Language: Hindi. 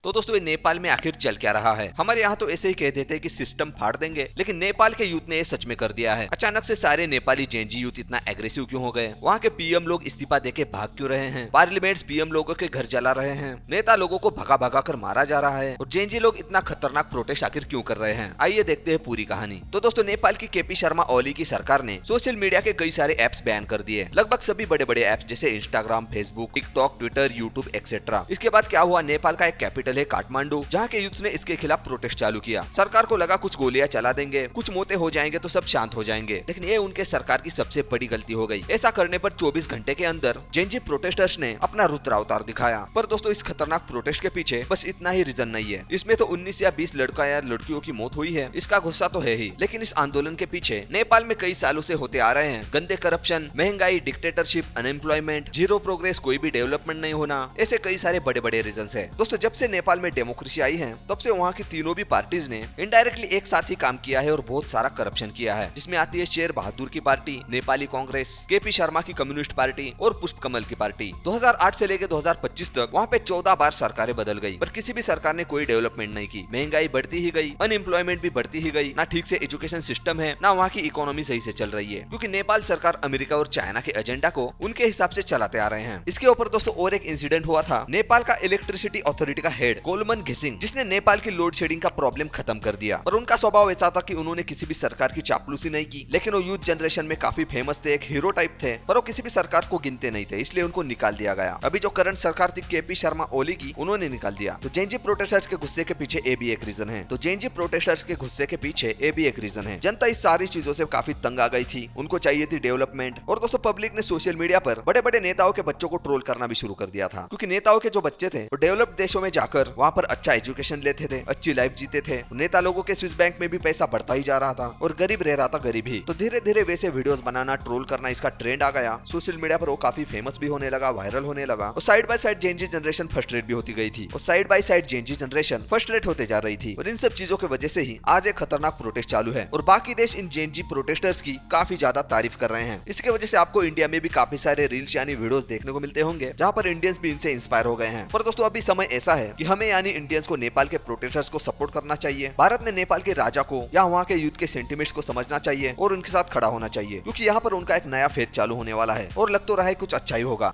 तो दोस्तों ये नेपाल में आखिर चल क्या रहा है। हमारे यहाँ तो ऐसे ही कह देते हैं कि सिस्टम फाड़ देंगे, लेकिन नेपाल के यूथ ने ये सच में कर दिया है। अचानक से सारे नेपाली जेनजी यूथ इतना एग्रेसिव क्यों हो गए? वहाँ के पीएम लोग इस्तीफा देके भाग क्यों रहे हैं? पार्लियामेंट पीएम लोगों के घर जला रहे हैं, नेता लोगों को भगा भगा कर मारा जा रहा है, और जेनजी लोग इतना खतरनाक प्रोटेस्ट आखिर क्यों कर रहे हैं? आइए देखते हैं पूरी कहानी। तो दोस्तों नेपाल की केपी शर्मा ओली की सरकार ने सोशल मीडिया के कई सारे एप्स बैन कर दिए, लगभग सभी बड़े बड़े एप्स जैसे Instagram, Facebook, TikTok, Twitter, YouTube etcetera. इसके बाद क्या हुआ, नेपाल का एक कैपिटल है काठमांडू, जहाँ के यूथ ने इसके खिलाफ प्रोटेस्ट चालू किया। सरकार को लगा कुछ गोलियां चला देंगे, कुछ मौतें हो जाएंगे तो सब शांत हो जाएंगे, लेकिन ये उनके सरकार की सबसे बड़ी गलती हो गई। ऐसा करने पर 24 घंटे के अंदर जेनजी प्रोटेस्टर्स ने अपना रुद्र अवतार दिखाया। पर दोस्तों इस खतरनाक प्रोटेस्ट के पीछे बस इतना ही रीजन नहीं है, इसमें तो 19 या 20 लड़का या लड़कियों की मौत हुई है, इसका गुस्सा तो है ही, लेकिन इस आंदोलन के पीछे नेपाल में कई सालों से होते आ रहे हैं गंदे करप्शन, महंगाई, डिक्टेटरशिप, अनएम्प्लॉयमेंट, जीरो प्रोग्रेस, कोई भी डेवलपमेंट नहीं होना, ऐसे कई सारे बड़े बड़े रीजन है। दोस्तों जब से नेपाल में डेमोक्रेसी आई है तब से वहाँ की तीनों भी पार्टीज ने इनडायरेक्टली एक साथ ही काम किया है और बहुत सारा करप्शन किया है, जिसमें आती है शेर बहादुर की पार्टी, नेपाली कांग्रेस, केपी शर्मा की कम्युनिस्ट पार्टी और पुष्प कमल की पार्टी। 2008 से लेकर 2025 तक वहाँ पे 14 बार सरकारें बदल गई, पर किसी भी सरकार ने कोई डेवलपमेंट नहीं की। महंगाई बढ़ती ही गई, अनएम्प्लॉयमेंट भी बढ़ती ही गई, ना ठीक से एजुकेशन सिस्टम है, ना वहाँ की इकोनॉमी सही से चल रही है, क्योंकि नेपाल सरकार अमेरिका और चाइना के एजेंडा को उनके हिसाब से चलाते आ रहे हैं। इसके ऊपर दोस्तों और एक इंसिडेंट हुआ था, नेपाल का इलेक्ट्रिसिटी अथॉरिटी का हेड कोलमन घिसिंग, जिसने नेपाल की लोड शेडिंग का प्रॉब्लम खत्म कर दिया। और उनका स्वभाव ऐसा था कि उन्होंने किसी भी सरकार की चापलूसी नहीं की, लेकिन वो यूथ जनरेशन में काफी फेमस थे, एक हीरो टाइप थे, पर वो किसी भी सरकार को गिनते नहीं थे, इसलिए उनको निकाल दिया गया। अभी जो करंट सरकार थी केपी शर्मा ओली की, उन्होंने निकाल दिया। तो जेनजी प्रोटेस्टर्स के गुस्से के पीछे ए भी एक रीजन है। तो जेनजी प्रोटेस्टर्स के गुस्से के पीछे ए भी एक रीजन है। जनता इस सारी चीजों से काफी तंग आ गई थी, उनको चाहिए थी डेवलपमेंट। और दोस्तों पब्लिक ने सोशल मीडिया पर बड़े बड़े नेताओं के बच्चों को ट्रोल करना भी शुरू कर दिया था, क्योंकि नेताओं के जो बच्चे थे वो डेवलप्ड देशों में जाकर वहाँ पर अच्छा एजुकेशन लेते थे, अच्छी लाइफ जीते थे। नेता लोगों के स्विस बैंक में भी पैसा बढ़ता ही जा रहा था और गरीब रह रहा था, गरीब ही। तो धीरे धीरे वैसे वीडियोस बनाना, ट्रोल करना, इसका ट्रेंड आ गया। सोशल मीडिया पर वो काफी फेमस भी होने लगा, वायरल होने लगा। और side by side Gen Z generation frustrate भी होती गई थी, और side by side Gen Z generation frustrate होते जा रही थी। और इन सब चीजों की वजह से ही आज एक खतरनाक प्रोटेस्ट चालू है, और बाकी देश इन जेनजी प्रोटेस्टर्स की काफी ज्यादा तारीफ कर रहे हैं। इसकी वजह से आपको इंडिया में भी काफी सारे रील्स यानी वीडियोस देखने को मिलते होंगे, जहाँ पर इंडियंस भी इनसे इंस्पायर हो गए हैं। पर दोस्तों अभी समय ऐसा है कि हमें यानी इंडियंस को नेपाल के प्रोटेस्टर्स को सपोर्ट करना चाहिए। भारत ने नेपाल के राजा को या वहाँ के यूथ के सेंटिमेंट्स को समझना चाहिए और उनके साथ खड़ा होना चाहिए, क्योंकि यहाँ पर उनका एक नया फेज चालू होने वाला है, और लग तो रहा है कुछ अच्छा ही होगा।